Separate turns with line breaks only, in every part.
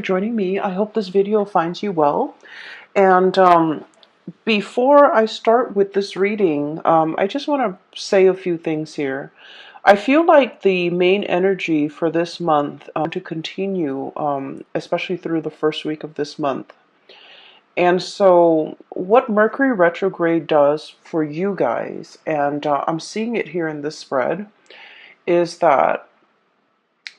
Joining me. I hope this video finds you well. And before I start with this reading, I just want to say a few things here. I feel like the main energy for this month to continue, especially through the first week of this month. And so, what Mercury retrograde does for you guys, and I'm seeing it here in this spread, is that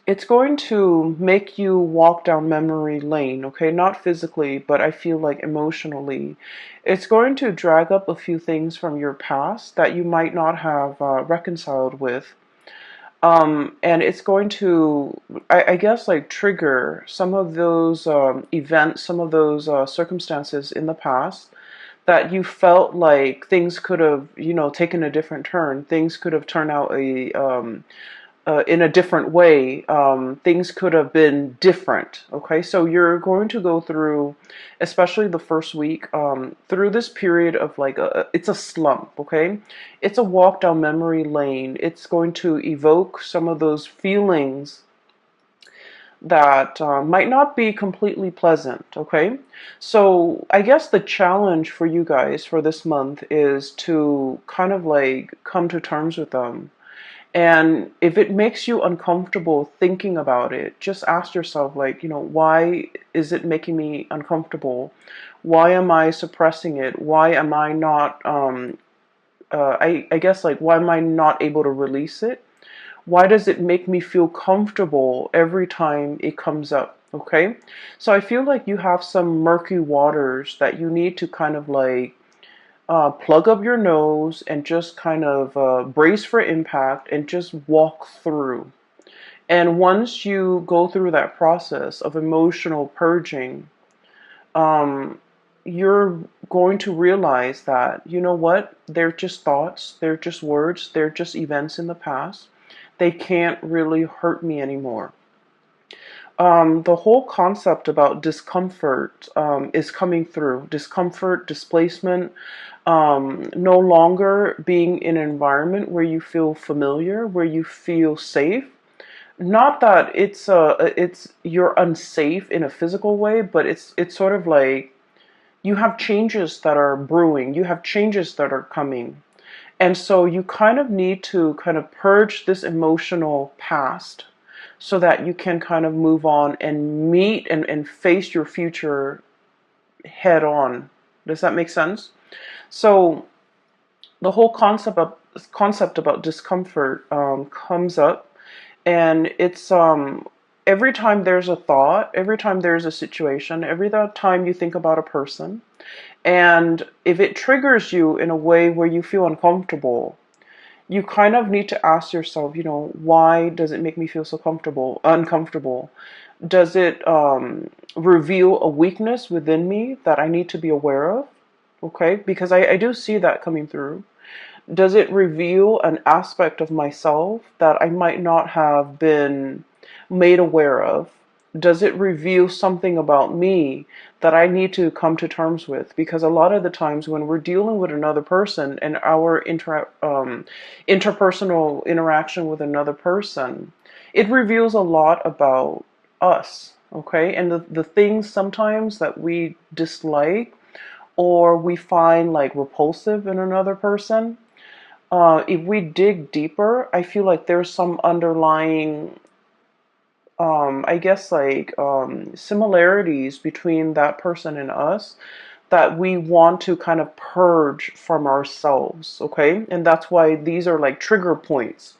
it's going to make you walk down memory lane, okay? Not physically, but I feel like emotionally. It's going to drag up a few things from your past that you might not have reconciled with. And it's going to, I guess, like trigger some of those events, some of those circumstances in the past that you felt like things could have, taken a different turn. Things could have turned out in a different way. Things could have been different. Okay, so you're going to go through, especially the first week, through this period of like it's a slump. Okay, it's a walk down memory lane. It's going to evoke some of those feelings that might not be completely pleasant. Okay, so I guess the challenge for you guys for this month is to kind of like come to terms with them. And if it makes you uncomfortable thinking about it, just ask yourself, like, why is it making me uncomfortable? Why am I suppressing it? Why am I not, I guess, like, why am I not able to release it? Why does it make me feel comfortable every time it comes up? Okay. So I feel like you have some murky waters that you need to kind of like plug up your nose and just kind of brace for impact and just walk through. And once you go through that process of emotional purging, um, you're going to realize that, you know what, they're just thoughts, they're just words, they're just events in the past. They can't really hurt me anymore. The whole concept about discomfort is coming through. Discomfort, displacement, no longer being in an environment where you feel familiar, where you feel safe. Not that it's you're unsafe in a physical way, but it's sort of like you have changes that are brewing, you have changes that are coming. And so you kind of need to kind of purge this emotional past so that you can kind of move on and meet and face your future head on. Does that make sense? So the whole concept about discomfort comes up, and it's every time there's a thought, every time there's a situation, every time you think about a person, and if it triggers you in a way where you feel uncomfortable, you kind of need to ask yourself, why does it make me feel so uncomfortable? Does it reveal a weakness within me that I need to be aware of? Okay, because I do see that coming through. Does it reveal an aspect of myself that I might not have been made aware of? Does it reveal something about me that I need to come to terms with? Because a lot of the times when we're dealing with another person and our interpersonal interaction with another person, it reveals a lot about us, okay? And the things sometimes that we dislike or we find like repulsive in another person, if we dig deeper, I feel like there's some underlying, I guess, like similarities between that person and us that we want to kind of purge from ourselves, okay? And that's why these are like trigger points.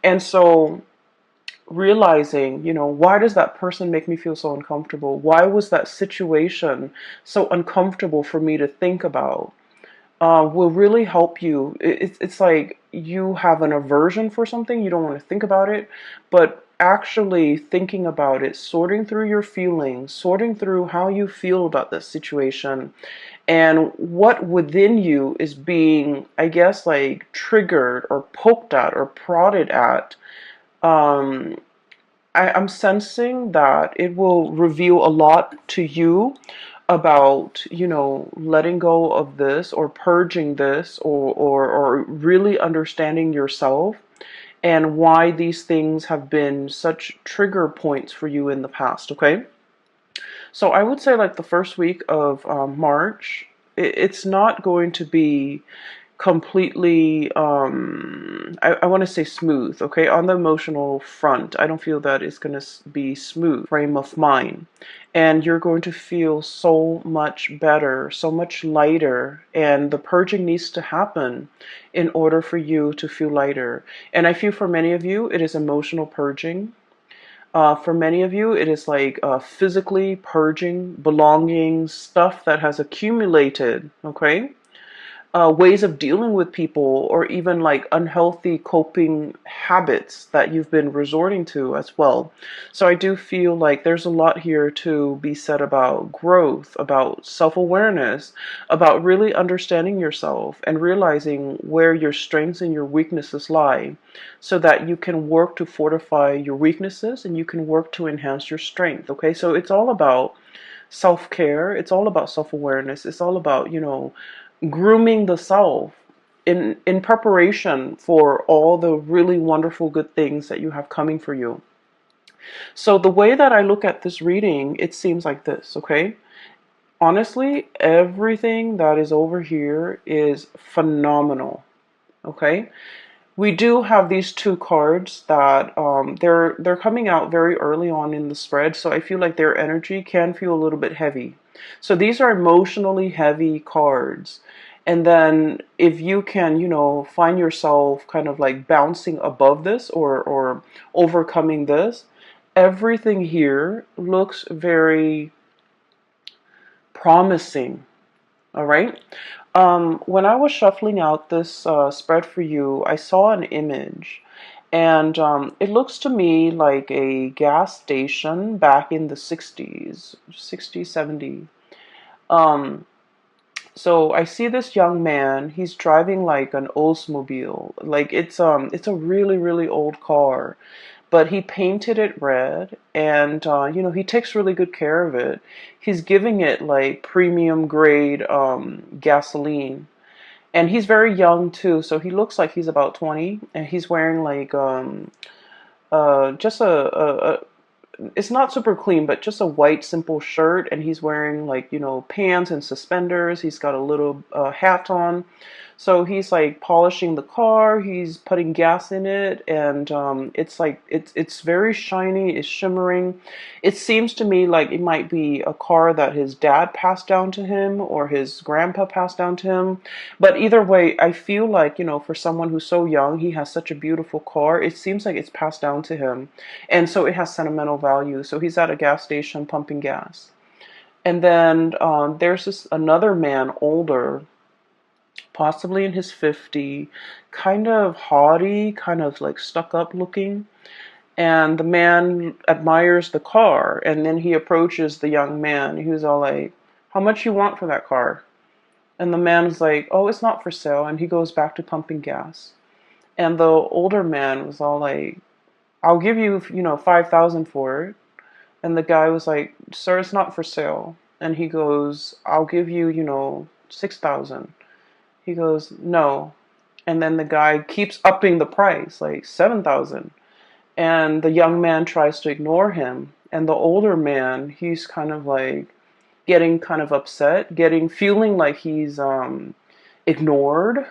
And so realizing, why does that person make me feel so uncomfortable? Why was that situation so uncomfortable for me to think about? Will really help you. It's like you have an aversion for something, you don't want to think about it, but actually thinking about it, sorting through your feelings, sorting through how you feel about this situation, and what within you is being, I guess, like triggered or poked at or prodded at. Um, I'm sensing that it will reveal a lot to you about, letting go of this or purging this or really understanding yourself and why these things have been such trigger points for you in the past, okay? So I would say like the first week of March, it's not going to be completely I want to say smooth, okay? On the emotional front, I don't feel that it's going to be smooth frame of mind, and you're going to feel so much better, so much lighter, and the purging needs to happen in order for you to feel lighter. And I feel for many of you it is emotional purging. For many of you, it is like physically purging belongings, stuff that has accumulated, okay? Ways of dealing with people, or even like unhealthy coping habits that you've been resorting to as well. So I do feel like there's a lot here to be said about growth, about self-awareness, about really understanding yourself and realizing where your strengths and your weaknesses lie, so that you can work to fortify your weaknesses and you can work to enhance your strength. Okay, so it's all about self-care, it's all about self-awareness, it's all about, grooming the self in preparation for all the really wonderful good things that you have coming for you. So the way that I look at this reading, it seems like this, okay? Honestly, everything that is over here is phenomenal, okay? We do have these two cards that they're coming out very early on in the spread, so I feel like their energy can feel a little bit heavy. So these are emotionally heavy cards. And then if you can, find yourself kind of like bouncing above this, or overcoming this, everything here looks very promising. All right. When I was shuffling out this spread for you, I saw an image, and it looks to me like a gas station back in the 60s, 60, 70. Um, so I see this young man. He's driving like an Oldsmobile. Like it's a really, really old car, but he painted it red, and he takes really good care of it. He's giving it like premium grade gasoline, and he's very young too, so he looks like he's about 20, and he's wearing like just a it's not super clean, but just a white simple shirt, and he's wearing like, pants and suspenders. He's got a little hat on. So he's like polishing the car, he's putting gas in it, and it's like it's very shiny, it's shimmering. It seems to me like it might be a car that his dad passed down to him or his grandpa passed down to him. But either way, I feel like, for someone who's so young, he has such a beautiful car. It seems like it's passed down to him. And so it has sentimental value. So he's at a gas station pumping gas. And then there's this another man, older, possibly in his 50, kind of haughty, kind of like stuck up looking. And the man admires the car. And then he approaches the young man. He was all like, "How much you want for that car?" And the man's like, "Oh, it's not for sale." And he goes back to pumping gas. And the older man was all like, "I'll give you, 5,000 for it." And the guy was like, "Sir, it's not for sale." And he goes, "I'll give you, 6,000. He goes, "No." And then the guy keeps upping the price, like 7,000. And the young man tries to ignore him. And the older man, he's kind of like getting kind of upset, feeling like he's ignored,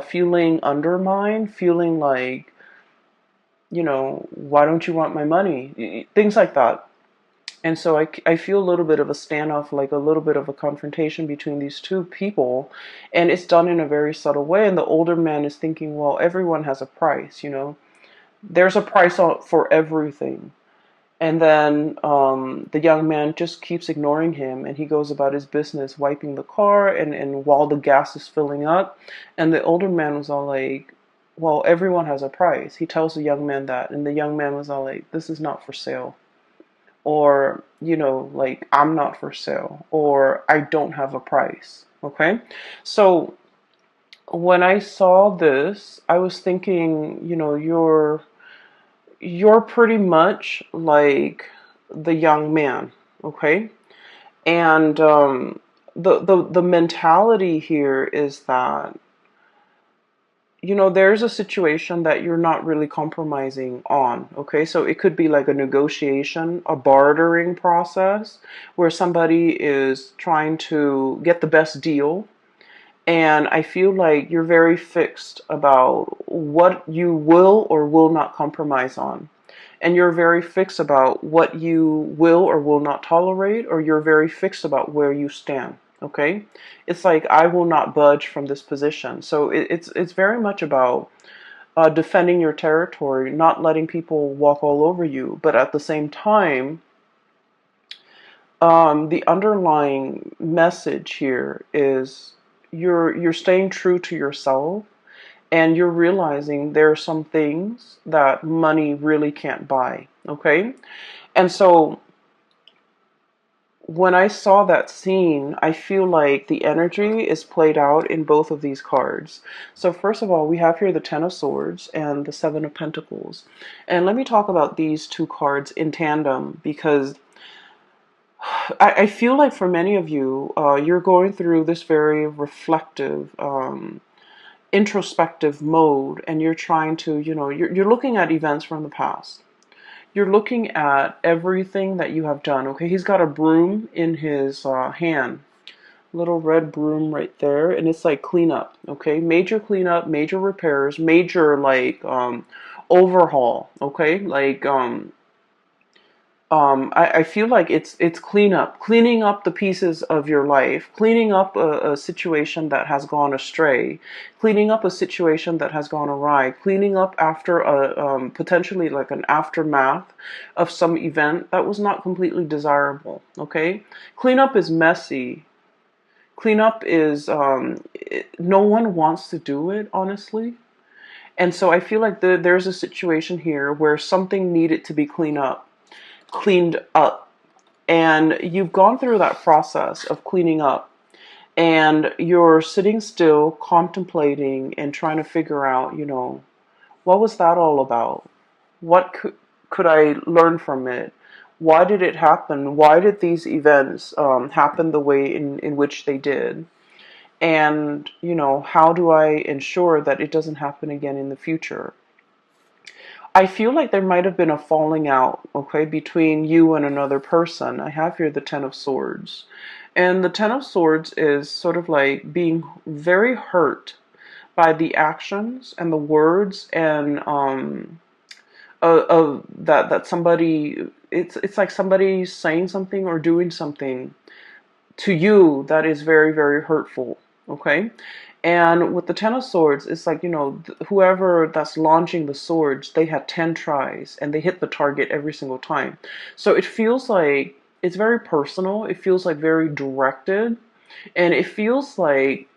feeling undermined, feeling like, "Why don't you want my money?" Things like that. And so I feel a little bit of a standoff, like a little bit of a confrontation between these two people. And it's done in a very subtle way. And the older man is thinking, well, everyone has a price, There's a price for everything. And then the young man just keeps ignoring him, and he goes about his business, wiping the car, and while the gas is filling up. And the older man was all like, well, everyone has a price. He tells the young man that, and the young man was all like, "This is not for sale." Or, like, "I'm not for sale," or "I don't have a price." Okay? So when I saw this, I was thinking, you're pretty much like the young man, okay? And the mentality here is that there's a situation that you're not really compromising on, okay? So it could be like a negotiation, a bartering process where somebody is trying to get the best deal. And I feel like you're very fixed about what you will or will not compromise on. And you're very fixed about what you will or will not tolerate, or you're very fixed about where you stand. Okay, it's like I will not budge from this position. So it's very much about defending your territory, not letting people walk all over you, but at the same time, the underlying message here is you're staying true to yourself, and you're realizing there are some things that money really can't buy. Okay, and so when I saw that scene, I feel like the energy is played out in both of these cards. So first of all, we have here the Ten of Swords and the Seven of Pentacles. And let me talk about these two cards in tandem, because I feel like for many of you, you're going through this very reflective, introspective mode, and you're trying to, you're looking at events from the past. You're looking at everything that you have done. Okay, he's got a broom in his hand, little red broom right there, and it's like cleanup. Okay, major cleanup, major repairs, major like overhaul. Okay, like I feel like it's cleanup, cleaning up the pieces of your life, cleaning up a situation that has gone astray, cleaning up a situation that has gone awry, cleaning up after a potentially like an aftermath of some event that was not completely desirable. Okay, cleanup is messy. Cleanup is no one wants to do it, honestly. And so I feel like there's a situation here where something needed to be cleaned up, and you've gone through that process of cleaning up, and you're sitting still contemplating and trying to figure out, what was that all about? What could I learn from it? Why did it happen? Why did these events happen the way in which they did? And how do I ensure that it doesn't happen again in the future? I feel like there might have been a falling out, okay, between you and another person. I have here the Ten of Swords. And the Ten of Swords is sort of like being very hurt by the actions and the words and of that somebody, it's like somebody saying something or doing something to you that is very, very hurtful. Okay, and with the Ten of Swords, it's like, whoever that's launching the swords, they had 10 tries and they hit the target every single time. So it feels like it's very personal. It feels like very directed. And it feels like,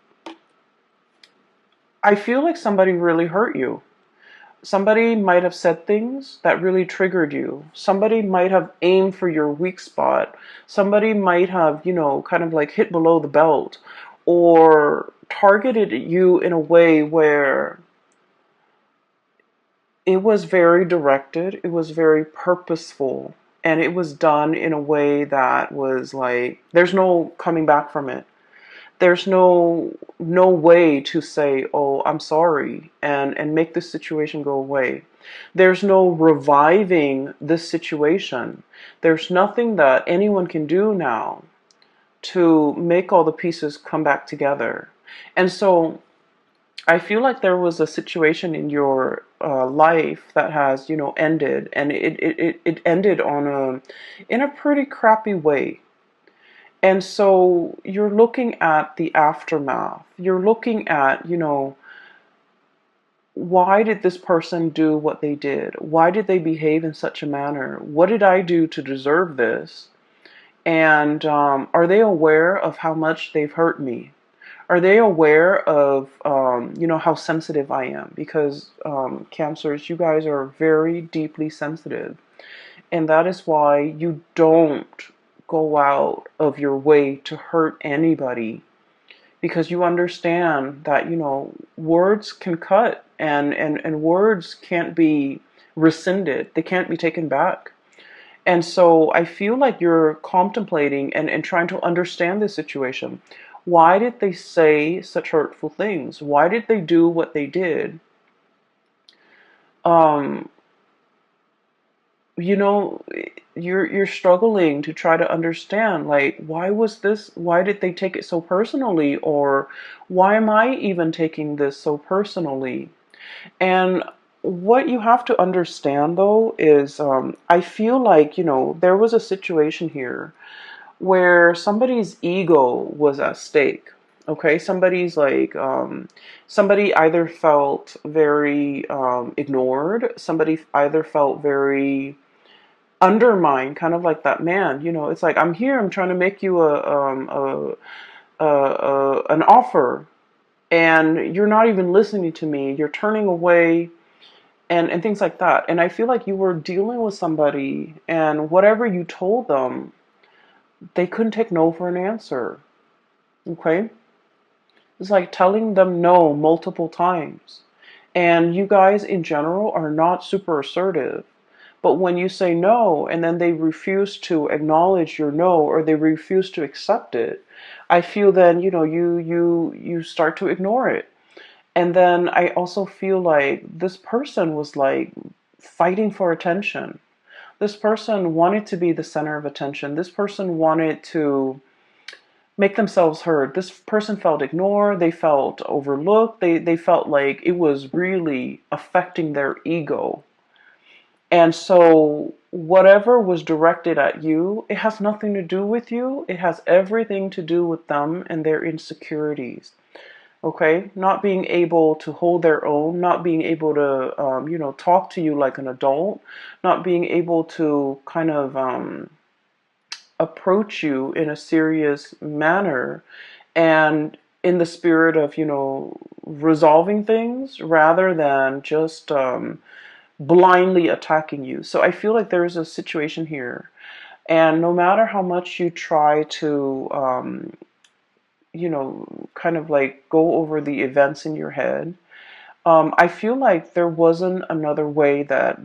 I feel like somebody really hurt you. Somebody might have said things that really triggered you. Somebody might have aimed for your weak spot. Somebody might have, kind of like hit below the belt, or targeted you in a way where it was very directed, it was very purposeful, and it was done in a way that was like, there's no coming back from it. There's no way to say, oh, I'm sorry, and make this situation go away. There's no reviving this situation. There's nothing that anyone can do now to make all the pieces come back together. And so I feel like there was a situation in your life that has, ended, and it ended in a pretty crappy way. And so you're looking at the aftermath. You're looking at, why did this person do what they did? Why did they behave in such a manner? What did I do to deserve this? And are they aware of how much they've hurt me? Are they aware of, how sensitive I am? Because Cancers, you guys are very deeply sensitive. And that is why you don't go out of your way to hurt anybody, because you understand that, words can cut, and words can't be rescinded. They can't be taken back. And so I feel like you're contemplating and trying to understand this situation. Why did they say such hurtful things? Why did they do what they did? Um, you know, you're struggling to try to understand, like, why did they take it so personally, or why am I even taking this so personally? And what you have to understand though is, I feel like, there was a situation here where somebody's ego was at stake. Okay, somebody either felt very ignored, somebody either felt very undermined, kind of like that man. It's like, I'm here, I'm trying to make you an offer, and you're not even listening to me. You're turning away, and things like that. And I feel like you were dealing with somebody, and whatever you told them, they couldn't take no for an answer. Okay? It's like telling them no multiple times. And you guys in general are not super assertive. But when you say no and then they refuse to acknowledge your no, or they refuse to accept it, I feel then, you start to ignore it. And then I also feel like this person was like fighting for attention. This person wanted to be the center of attention. This person wanted to make themselves heard. This person felt ignored, they felt overlooked, they felt like it was really affecting their ego. And so whatever was directed at you, it has nothing to do with you. It has everything to do with them and their insecurities. Okay? Not being able to hold their own, not being able to, talk to you like an adult, not being able to kind of approach you in a serious manner and in the spirit of, resolving things rather than just blindly attacking you. So I feel like there is a situation here. And no matter how much you try to, kind of like go over the events in your head, I feel like there wasn't another way that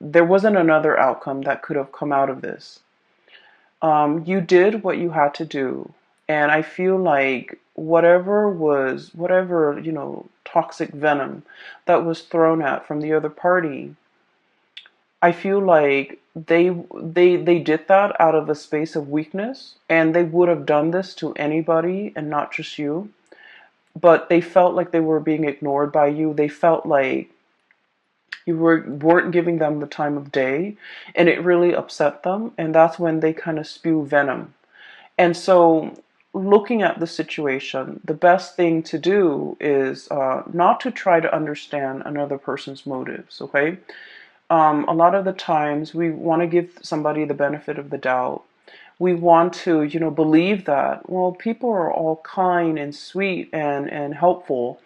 there wasn't another outcome that could have come out of this. You did what you had to do. And I feel like whatever, toxic venom that was thrown at from the other party, I feel like they did that out of a space of weakness, and they would have done this to anybody and not just you. But they felt like they were being ignored by you. They felt like you weren't giving them the time of day, and it really upset them. And that's when they kind of spew venom. And so, looking at the situation, the best thing to do is not to try to understand another person's motives. Okay, a lot of the times we want to give somebody the benefit of the doubt. We want to, believe that, well, people are all kind and sweet and helpful.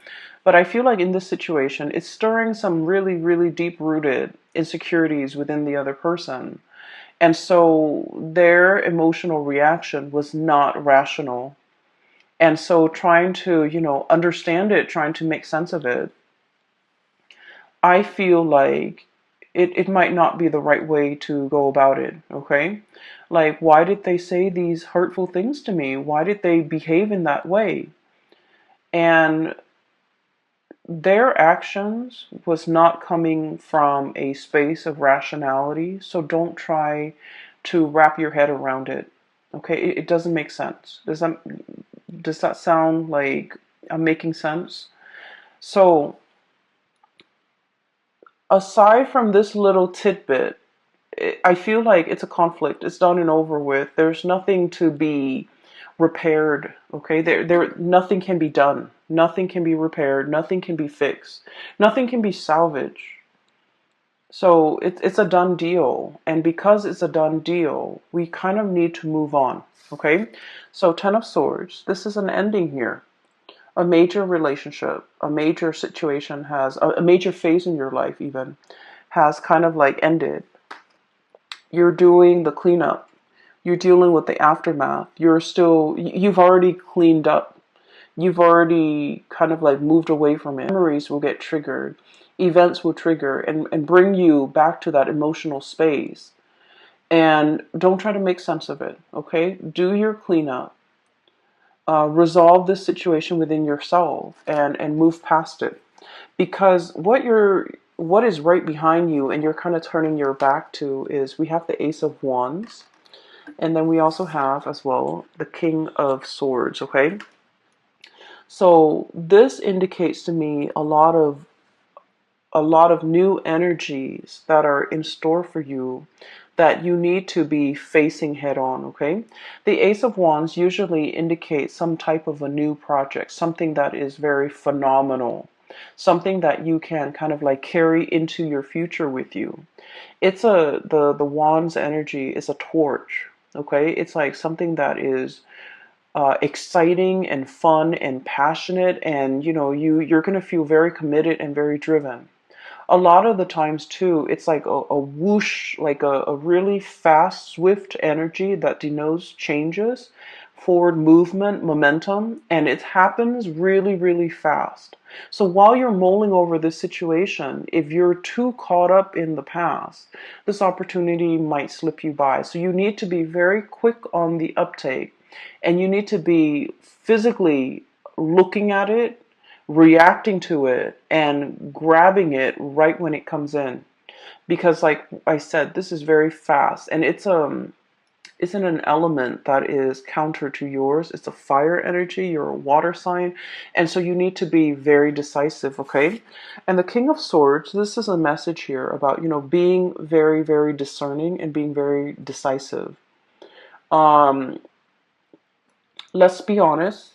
But I feel like in this situation, it's stirring some really, really deep rooted insecurities within the other person. And so their emotional reaction was not rational. And so trying to, understand it, trying to make sense of it, I feel like it might not be the right way to go about it, okay? Like, why did they say these hurtful things to me? Why did they behave in that way? And their actions was not coming from a space of rationality, so don't try to wrap your head around it. Okay, it doesn't make sense. Does that sound like I'm making sense? So aside from this little tidbit, I feel like it's a conflict. It's done and over with. There's nothing to be repaired. Okay, nothing can be done. Nothing can be repaired. Nothing can be fixed. Nothing can be salvaged. So it's a done deal, and because it's a done deal, we kind of need to move on. Okay, so Ten of Swords. This is an ending here. A major relationship, a major situation a major phase in your life even has kind of like ended. You're doing the cleanup. You're dealing with the aftermath. You've already cleaned up. You've already kind of like moved away from it. Memories will get triggered. Events will trigger and bring you back to that emotional space. And don't try to make sense of it, okay? Do your cleanup. resolve this situation within yourself and move past it. Because what is right behind you and you're kind of turning your back to is we have the Ace of Wands, and then we also have as well the King of Swords, okay? So this indicates to me a lot of new energies that are in store for you that you need to be facing head on, okay? The Ace of Wands usually indicates some type of a new project, something that is very phenomenal, something that you can kind of like carry into your future with you. It's the Wands energy is a torch, okay? It's like something that is exciting and fun and passionate, and you're going to feel very committed and very driven. A lot of the times too, it's like a whoosh, like a really fast, swift energy that denotes changes, forward movement, momentum, and it happens really, really fast. So while you're mulling over this situation, if you're too caught up in the past, this opportunity might slip you by. So you need to be very quick on the uptake, and you need to be physically looking at it, reacting to it, and grabbing it right when it comes in. Because like I said, this is very fast, and it's in an element that is counter to yours. It's a fire energy, you're a water sign, and so you need to be very decisive, okay? And the King of Swords, this is a message here about, being very, very discerning and being very decisive. Um, let's be honest,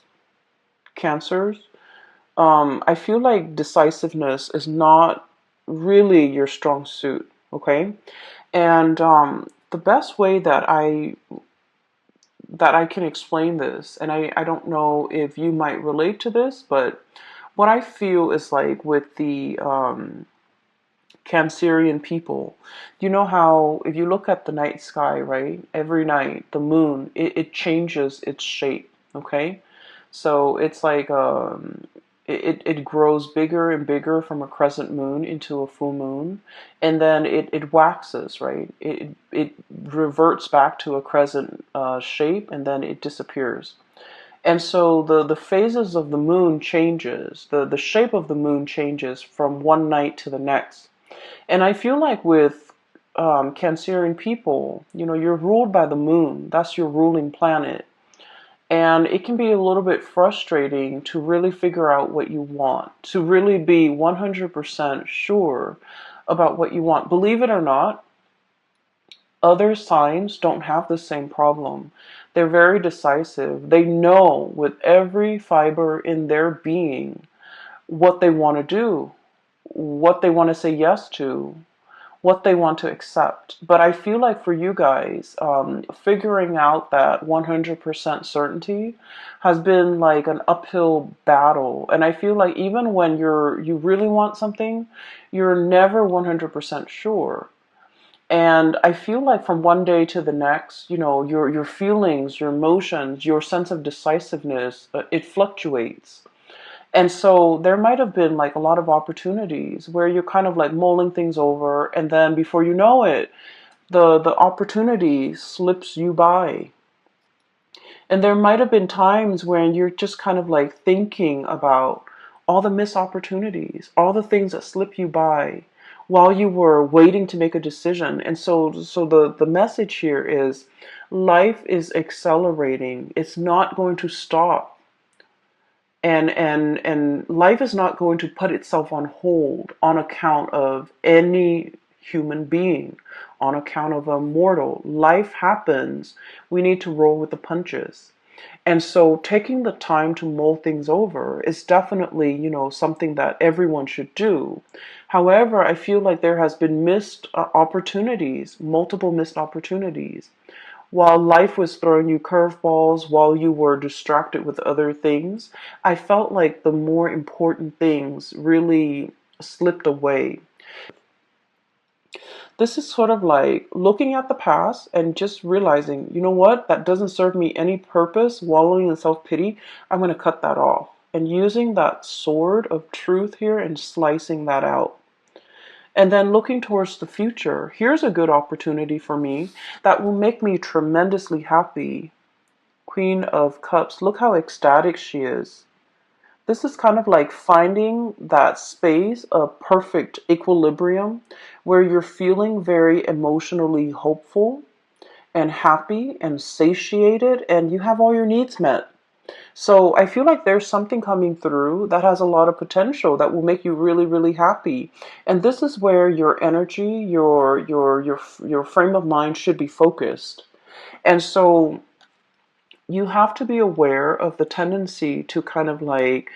Cancers, I feel like decisiveness is not really your strong suit, okay? And the best way that I can explain this, and I don't know if you might relate to this, but what I feel is like with the Cancerian people, you know how if you look at the night sky, right? Every night, the moon, it changes its shape, okay? So it's like it grows bigger and bigger from a crescent moon into a full moon, and then it waxes, right? It reverts back to a crescent shape, and then it disappears. And so the phases of the moon changes, the shape of the moon changes from one night to the next. And I feel like with Cancerian people, you're ruled by the moon. That's your ruling planet. And it can be a little bit frustrating to really figure out what you want, to really be 100% sure about what you want. Believe it or not, other signs don't have the same problem. They're very decisive. They know with every fiber in their being what they want to do, what they want to say yes to, what they want to accept. But I feel like for you guys, figuring out that 100% certainty has been like an uphill battle. And I feel like even when you really want something, you're never 100% sure. And I feel like from one day to the next, your feelings, your emotions, your sense of decisiveness, it fluctuates. And so there might have been like a lot of opportunities where you're kind of like mulling things over, and then before you know it, the opportunity slips you by. And there might have been times when you're just kind of like thinking about all the missed opportunities, all the things that slip you by while you were waiting to make a decision. And so the message here is life is accelerating. It's not going to stop. And life is not going to put itself on hold on account of any human being, on account of a mortal. Life happens. We need to roll with the punches. And so taking the time to mull things over is definitely, something that everyone should do. However, I feel like there has been missed opportunities, multiple missed opportunities. While life was throwing you curveballs, while you were distracted with other things, I felt like the more important things really slipped away. This is sort of like looking at the past and just realizing, you know what, that doesn't serve me any purpose, wallowing in self-pity. I'm going to cut that off. And using that sword of truth here and slicing that out. And then looking towards the future, here's a good opportunity for me that will make me tremendously happy Queen of Cups, look how ecstatic she is. This is kind of like finding that space of perfect equilibrium where you're feeling very emotionally hopeful and happy and satiated and you have all your needs met. So I feel like there's something coming through that has a lot of potential that will make you really, really happy. And this is where your energy, your frame of mind should be focused. And so you have to be aware of the tendency to kind of like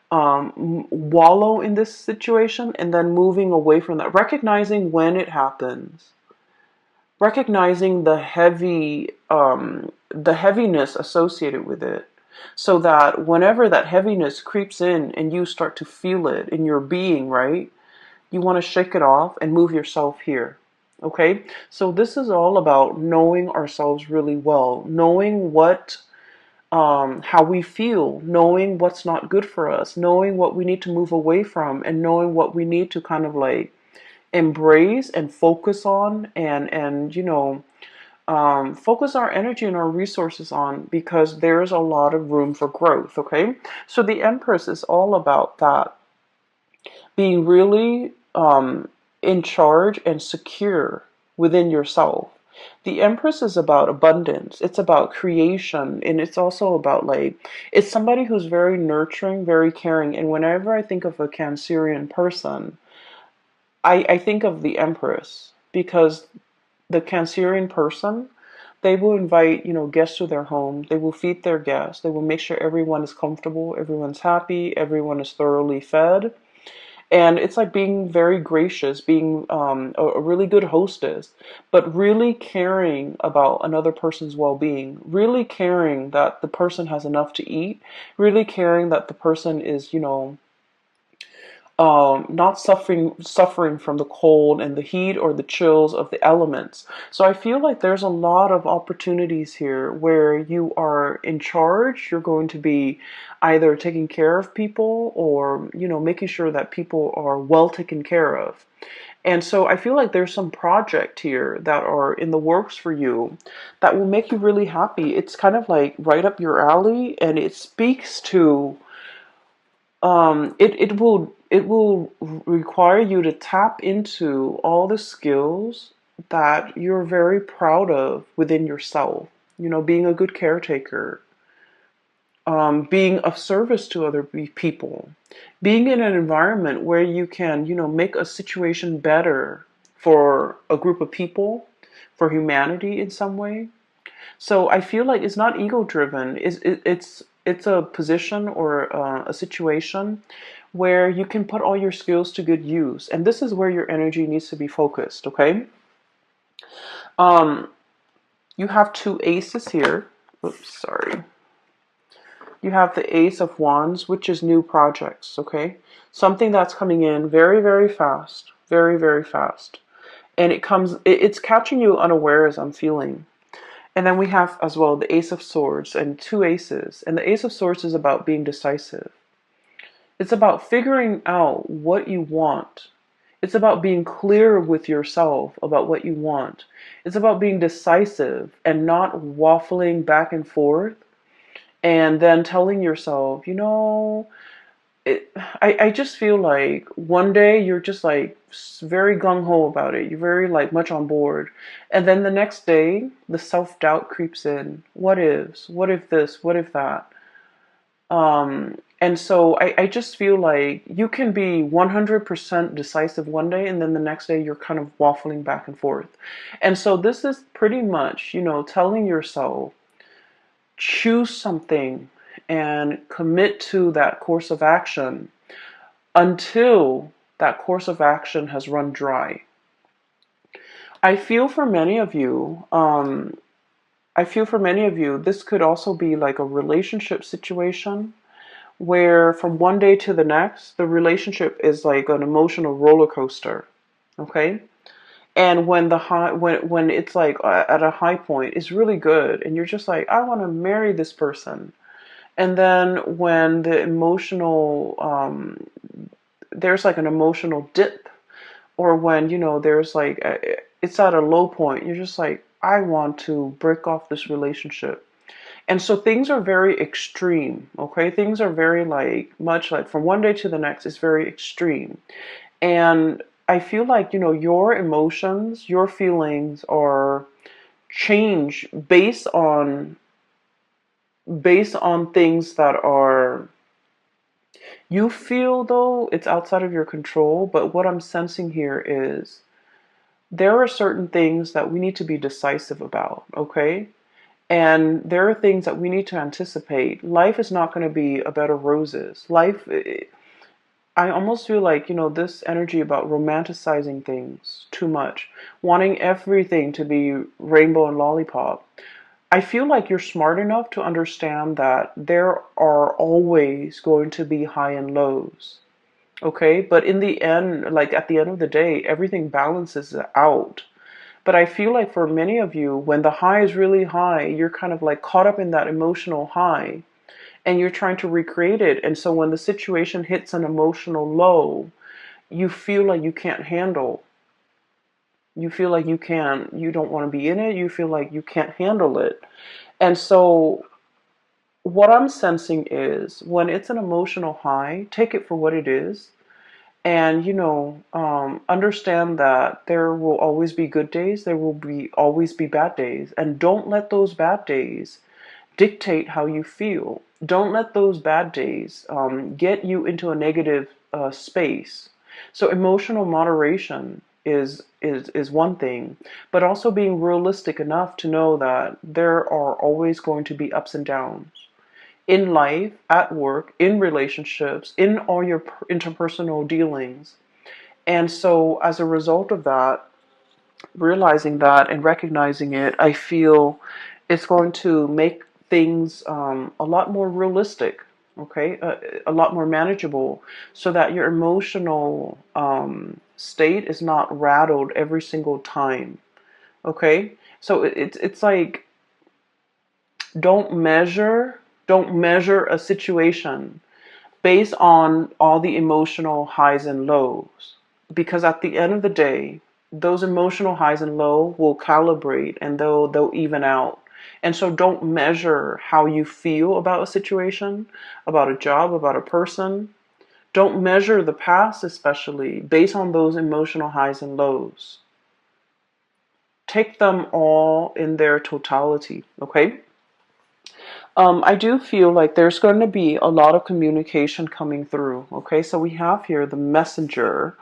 wallow in this situation and then moving away from that, recognizing when it happens, recognizing the heaviness associated with it, so that whenever that heaviness creeps in and you start to feel it in your being, right, you want to shake it off and move yourself here. Okay, so this is all about knowing ourselves really well, knowing what how we feel, knowing what's not good for us, knowing what we need to move away from, and knowing what we need to kind of like embrace and focus on, and focus our energy and our resources on, because there's a lot of room for growth. Okay, so the Empress is all about that, being really in charge and secure within yourself. The Empress is about abundance, it's about creation, and it's also about like, it's somebody who's very nurturing, very caring. And whenever I think of a Cancerian person, I think of the Empress, because the Cancerian person, they will invite, guests to their home. They will feed their guests. They will make sure everyone is comfortable, everyone's happy, everyone is thoroughly fed. And it's like being very gracious, being a really good hostess, but really caring about another person's well-being, really caring that the person has enough to eat, really caring that the person is, not suffering from the cold and the heat or the chills of the elements. So I feel like there's a lot of opportunities here where you are in charge. You're going to be either taking care of people or, making sure that people are well taken care of. And so I feel like there's some project here that are in the works for you that will make you really happy. It's kind of like right up your alley, and it speaks to it will require you to tap into all the skills that you're very proud of within yourself. Being a good caretaker, being of service to other people, being in an environment where you can, make a situation better for a group of people, for humanity in some way. So I feel like it's not ego driven. It's a position or a situation where you can put all your skills to good use, and this is where your energy needs to be focused. Okay. Um, you have two aces here. Oops, sorry. You have the Ace of Wands, which is new projects. Okay, something that's coming in very, very fast, very, very fast, and it's catching you unawares. I'm feeling. And then we have as well the Ace of Swords and two aces. And the Ace of Swords is about being decisive. It's about figuring out what you want. It's about being clear with yourself about what you want. It's about being decisive and not waffling back and forth and then telling yourself, I just feel like one day you're just like very gung ho about it. You're very like much on board. And then the next day, the self doubt creeps in. What ifs? What if this? What if that? And so I just feel like you can be 100% decisive one day, and then the next day you're kind of waffling back and forth. And so this is pretty much, telling yourself, choose something and commit to that course of action until that course of action has run dry. I feel for many of you, this could also be like a relationship situation where from one day to the next, the relationship is like an emotional roller coaster. Okay. And when the high, when it's like at a high point, it's really good, and you're just like, I want to marry this person. And then when the emotional, there's like an emotional dip, or when, there's like, it's at a low point, you're just like, I want to break off this relationship. And so things are very extreme, okay? Things are very like, much like from one day to the next is very extreme. And I feel like, your emotions, your feelings are change based on things that are you feel, though it's outside of your control. But what I'm sensing here is there are certain things that we need to be decisive about, okay? And there are things that we need to anticipate. Life is not going to be a bed of roses. I almost feel like, this energy about romanticizing things too much, wanting everything to be rainbow and lollipop. I feel like you're smart enough to understand that there are always going to be high and lows. Okay? But in the end, like at the end of the day, everything balances out. But I feel like for many of you, when the high is really high, you're kind of like caught up in that emotional high and you're trying to recreate it. And so when the situation hits an emotional low, you feel like you can't handle. You feel like you don't want to be in it. You feel like you can't handle it. And so what I'm sensing is when it's an emotional high, take it for what it is. And, understand that there will always be good days. There will be always be bad days. And don't let those bad days dictate how you feel. Don't let those bad days get you into a negative space. So emotional moderation is one thing, but also being realistic enough to know that there are always going to be ups and downs in life, at work, in relationships, in all your interpersonal dealings. And so as a result of that, realizing that and recognizing it, I feel it's going to make things a lot more realistic, okay, a lot more manageable, so that your emotional state is not rattled every single time, okay? So it's like don't measure don't measure a situation based on all the emotional highs and lows, because at the end of the day, those emotional highs and low will calibrate and they'll even out. And so don't measure how you feel about a situation, about a job, about a person. Don't measure the past, especially based on those emotional highs and lows. Take them all in their totality, okay? I do feel like there's going to be a lot of communication coming through. Okay, so we have here the messenger,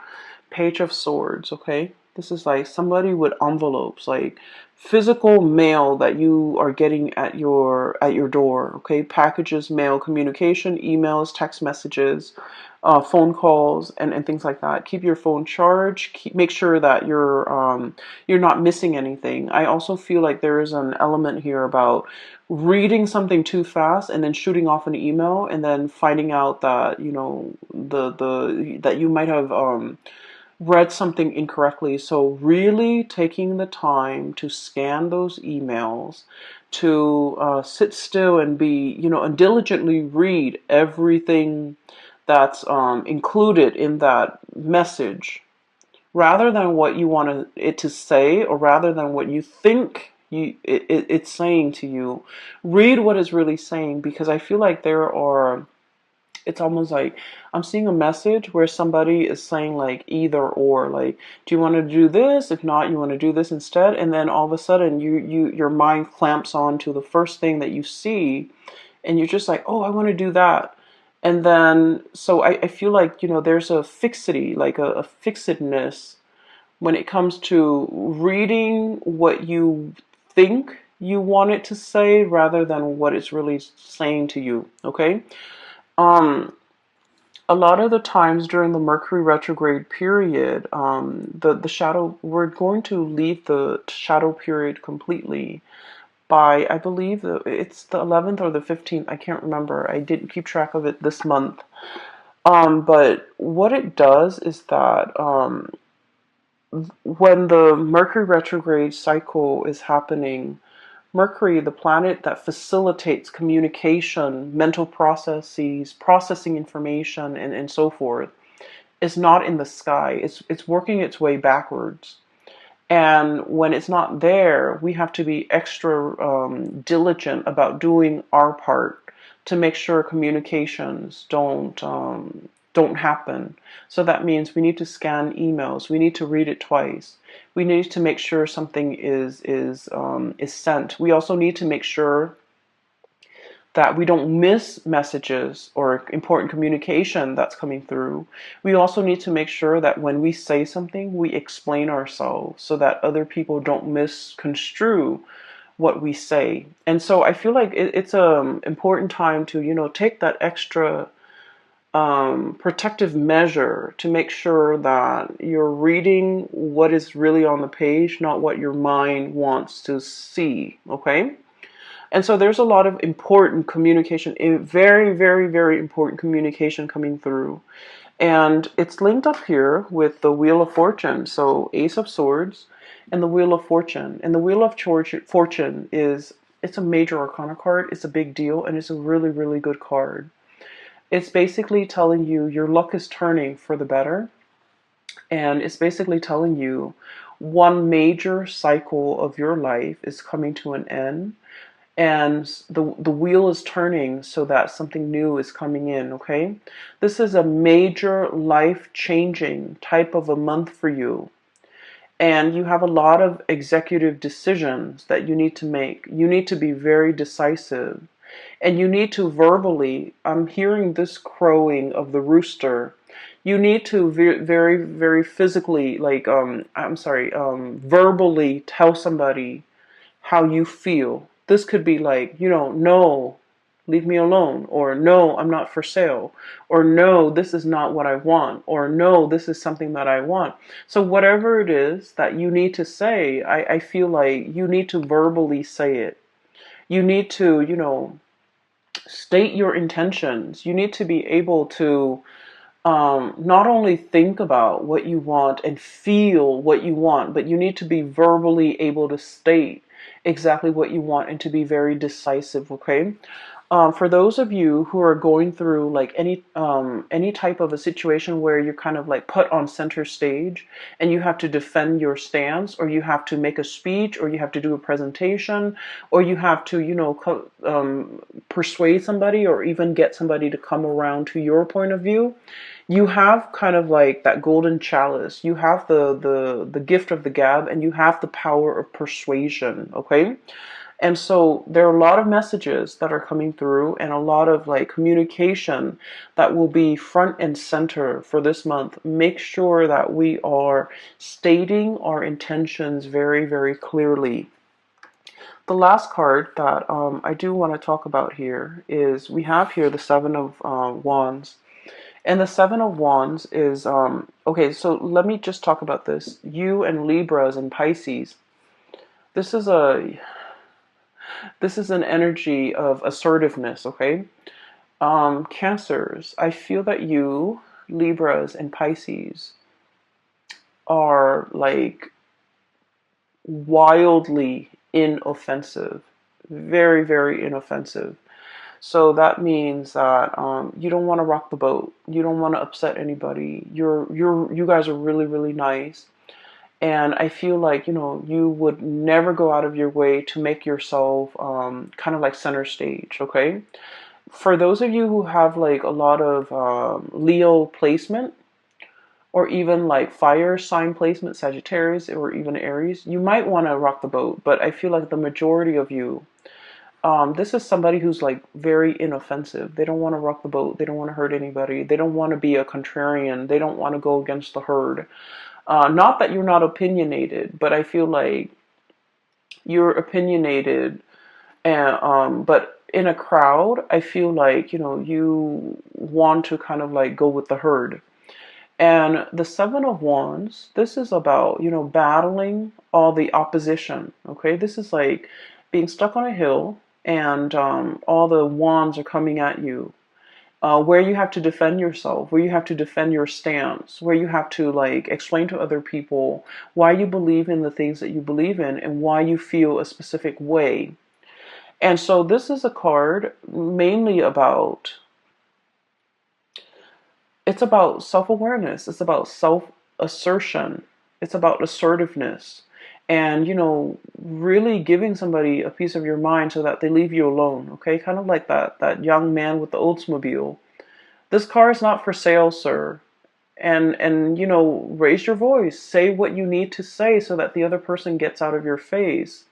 Page of Swords. Okay, this is like somebody with envelopes, like physical mail that you are getting at your door. Okay, packages, mail, communication, emails, text messages, phone calls, and things like that. Keep your phone charged. Make sure that you're not missing anything. I also feel like there is an element here about reading something too fast and then shooting off an email and then finding out that the that you might have read something incorrectly. So really taking the time to scan those emails, to sit still and be, and diligently read everything that's included in that message, rather than what you want it to say, or rather than what you think it's saying to you. Read what it's really saying, because I feel like it's almost like I'm seeing a message where somebody is saying like either or, like, do you want to do this? If not, you want to do this instead. And then all of a sudden your mind clamps on to the first thing that you see, and you're just like, oh, I want to do that. And then so I feel like, there's a fixity, like a fixedness when it comes to reading what you think you want it to say rather than what it's really saying to you. Okay. Um, a lot of the times during the Mercury retrograde period, the shadow, we're going to leave the shadow period completely by, I believe it's the 11th or the 15th. I can't remember. I didn't keep track of it this month. But what it does is that when the Mercury retrograde cycle is happening, Mercury, the planet that facilitates communication, mental processes, processing information, and so forth, is not in the sky. It's working its way backwards. And when it's not there, we have to be extra diligent about doing our part to make sure communications don't happen. So that means we need to scan emails. We need to read it twice. We need to make sure something is sent. We also need to make sure that we don't miss messages or important communication that's coming through. We also need to make sure that when we say something, we explain ourselves so that other people don't misconstrue what we say. And so I feel like it's a important time to, take that extra protective measure to make sure that you're reading what is really on the page, not what your mind wants to see. Okay? And so there's a lot of important communication, very, very, very important communication coming through. And it's linked up here with the Wheel of Fortune. So Ace of Swords and the Wheel of Fortune. And the Wheel of Fortune it's a major arcana card. It's a big deal, and it's a really, really good card. It's basically telling you your luck is turning for the better. And it's basically telling you one major cycle of your life is coming to an end, and the wheel is turning so that something new is coming in. Okay, this is a major life changing type of a month for you, and you have a lot of executive decisions that you need to make. You need to be very decisive, and you need to verbally, I'm hearing this crowing of the rooster, you need to very, very physically, like verbally tell somebody how you feel. This could be like, no, leave me alone, or no, I'm not for sale, or no, this is not what I want, or no, this is something that I want. So whatever it is that you need to say, I feel like you need to verbally say it. You need to, state your intentions. You need to be able to not only think about what you want and feel what you want, but you need to be verbally able to state exactly what you want and to be very decisive. Okay. For those of you who are going through like any type of a situation where you're kind of like put on center stage and you have to defend your stance, or you have to make a speech, or you have to do a presentation, or you have to persuade somebody, or even get somebody to come around to your point of view, you have kind of like that golden chalice. You have the gift of the gab, and you have the power of persuasion. Okay. And so there are a lot of messages that are coming through, and a lot of like communication that will be front and center for this month. Make sure that we are stating our intentions very, very clearly. The last card that I do want to talk about here is, we have here the Seven of Wands. And the Seven of Wands is, okay, so let me just talk about this. You and Libras and Pisces, this is an energy of assertiveness. Okay. Cancers, I feel that you, Libras and Pisces, are like wildly inoffensive, very, very inoffensive. So that means that you don't want to rock the boat. You don't want to upset anybody. You guys are really, really nice. And I feel like, you would never go out of your way to make yourself kind of like center stage. Okay. For those of you who have like a lot of Leo placement, or even like fire sign placement, Sagittarius, or even Aries, you might want to rock the boat. But I feel like the majority of you, this is somebody who's like very inoffensive. They don't want to rock the boat. They don't want to hurt anybody. They don't want to be a contrarian. They don't want to go against the herd. Not that you're not opinionated, but I feel like you're opinionated, and but in a crowd, I feel like, you want to kind of like go with the herd. And the Seven of Wands, this is about, battling all the opposition. Okay, this is like being stuck on a hill, and all the wands are coming at you. Where you have to defend yourself, where you have to defend your stance, where you have to like explain to other people why you believe in the things that you believe in, and why you feel a specific way. And so this is a card mainly about, it's about self-awareness. It's about self-assertion. It's about assertiveness. and, really giving somebody a piece of your mind so that they leave you alone. Okay, kind of like that young man with the Oldsmobile. This car is not for sale, sir. And raise your voice, say what you need to say so that the other person gets out of your face.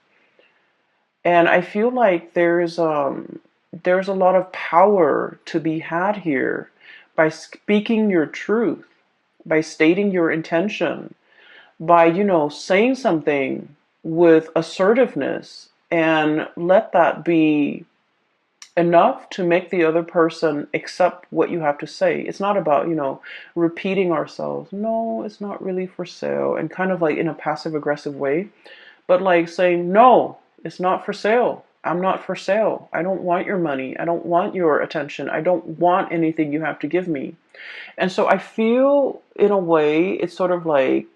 And I feel like there's a lot of power to be had here by speaking your truth, by stating your intention, by, saying something with assertiveness, and let that be enough to make the other person accept what you have to say. It's not about, repeating ourselves. No, it's not really for sale, and kind of like in a passive aggressive way, but like saying, no, it's not for sale. I'm not for sale. I don't want your money. I don't want your attention. I don't want anything you have to give me. And so I feel, in a way, it's sort of like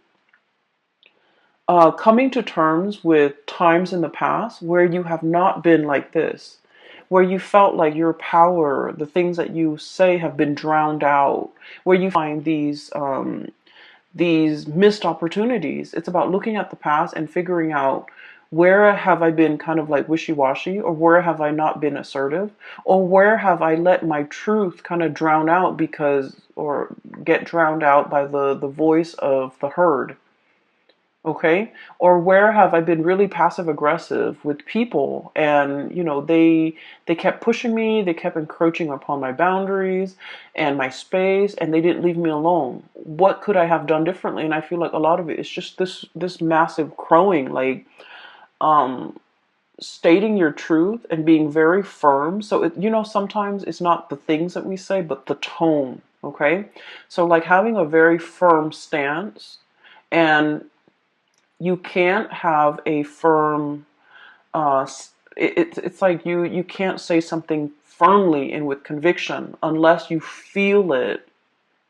coming to terms with times in the past where you have not been like this, where you felt like your power, the things that you say, have been drowned out, where you find these missed opportunities. It's about looking at the past and figuring out, where have I been kind of like wishy-washy, or where have I not been assertive, or where have I let my truth kind of drown out or get drowned out by the voice of the herd. Okay, or where have I been really passive aggressive with people, and they kept pushing me, they kept encroaching upon my boundaries and my space, and they didn't leave me alone. What could I have done differently? And I feel like a lot of it is just this massive crowing, like stating your truth and being very firm. So sometimes it's not the things that we say, but the tone. Okay, so like having a very firm stance. And you can't have a firm, it's like you can't say something firmly and with conviction unless you feel it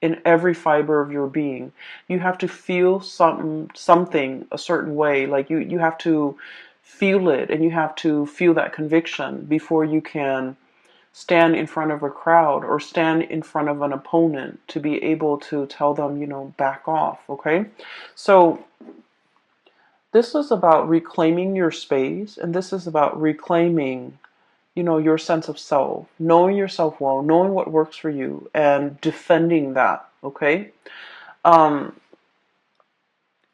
in every fiber of your being. You have to feel something a certain way. Like you have to feel it, and you have to feel that conviction before you can stand in front of a crowd or stand in front of an opponent to be able to tell them, back off. Okay, so this is about reclaiming your space, and this is about reclaiming, your sense of self, knowing yourself well, knowing what works for you, and defending that. Okay. Um,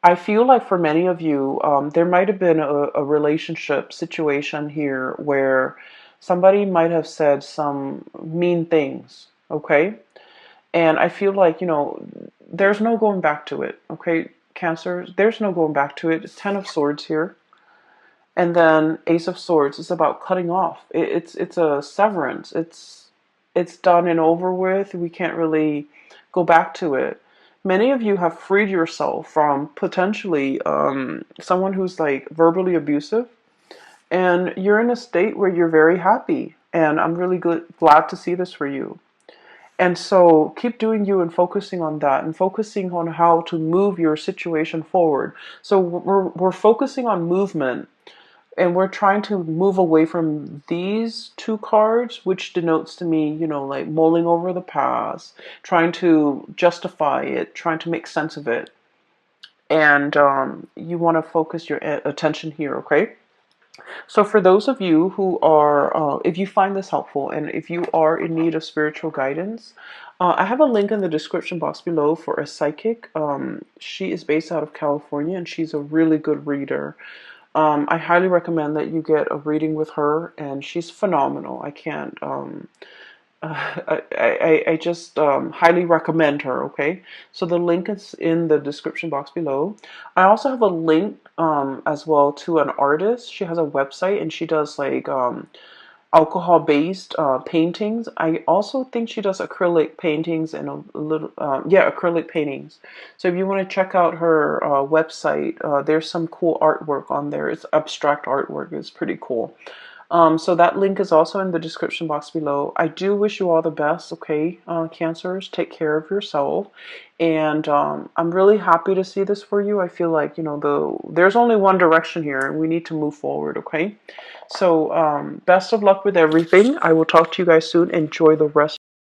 I feel like for many of you, there might have been a relationship situation here where somebody might have said some mean things. Okay. And I feel like, there's no going back to it. Okay. Cancer, there's no going back to it. It's 10 of Swords here. And then Ace of Swords is about cutting off. It's a severance. It's done and over with. We can't really go back to it. Many of you have freed yourself from potentially someone who's like verbally abusive, and you're in a state where you're very happy. And I'm really glad to see this for you. And so keep doing you and focusing on that, and focusing on how to move your situation forward. So we're focusing on movement, and we're trying to move away from these two cards, which denotes to me, like mulling over the past, trying to justify it, trying to make sense of it. And you want to focus your attention here, okay? So for those of you who are, if you find this helpful, and if you are in need of spiritual guidance, I have a link in the description box below for a psychic. She is based out of California, and she's a really good reader. I highly recommend that you get a reading with her, and she's phenomenal. I can't, I just highly recommend her, okay? So the link is in the description box below. I also have a link as well to an artist. She has a website, and she does like alcohol-based paintings. I also think she does acrylic paintings and a little, acrylic paintings. So if you want to check out her website, there's some cool artwork on there. It's abstract artwork. It's pretty cool. So that link is also in the description box below. I do wish you all the best, okay, Cancers? Take care of yourself. And I'm really happy to see this for you. I feel like, there's only one direction here, and we need to move forward, okay? So best of luck with everything. I will talk to you guys soon. Enjoy the rest.